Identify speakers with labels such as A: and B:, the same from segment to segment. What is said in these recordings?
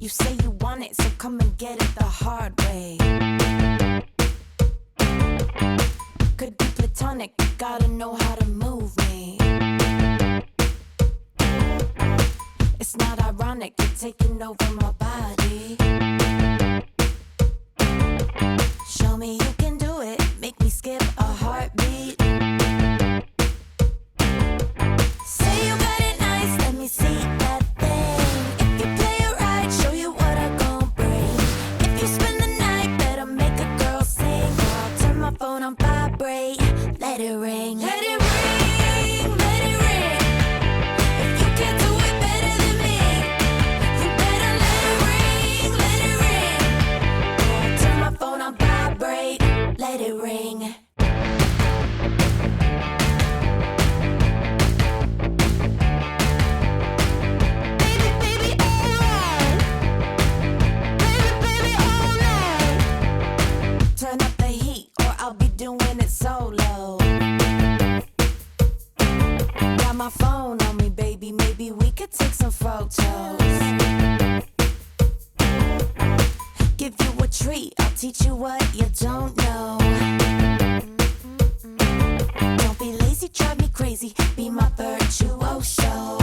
A: You say you want it, so come and get it the hard way. Could be platonic, you gotta know how to move me. It's not ironic, you're taking over my body. Show me you can do it, make me skip a heartbeat. Say you got it nice, let me see that thing. If you play it right, show you what I gon' bring. If you spend the night, better make a girl sing. I'll turn my phone on vibrate, let it ring. Let it ring, let it ring. If you can't do it better than me, you better let it ring, let it ring. I'll turn my phone on vibrate, let it ring. Baby, baby, alright. Baby, baby, alright. Turn up the heat, or I'll be doing it solo. Got my phone on me, baby. Maybe we could take some photos. Give you a treat, I'll teach you what you don't know. Don't be lazy, drive me crazy, be my virtuoso.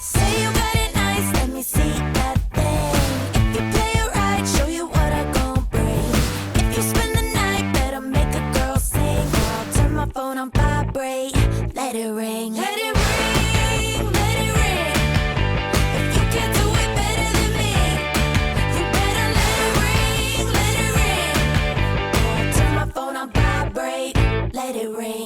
A: Say you got it nice, let me see that thing. If you play it right, show you what I gon' bring. If you spend the night, better make a girl sing. I'll turn my phone on vibrate, let it ring. Let it ring, let it ring. If you can't do it better than me, you better let it ring, let it ring. I'll turn my phone on vibrate, let it ring.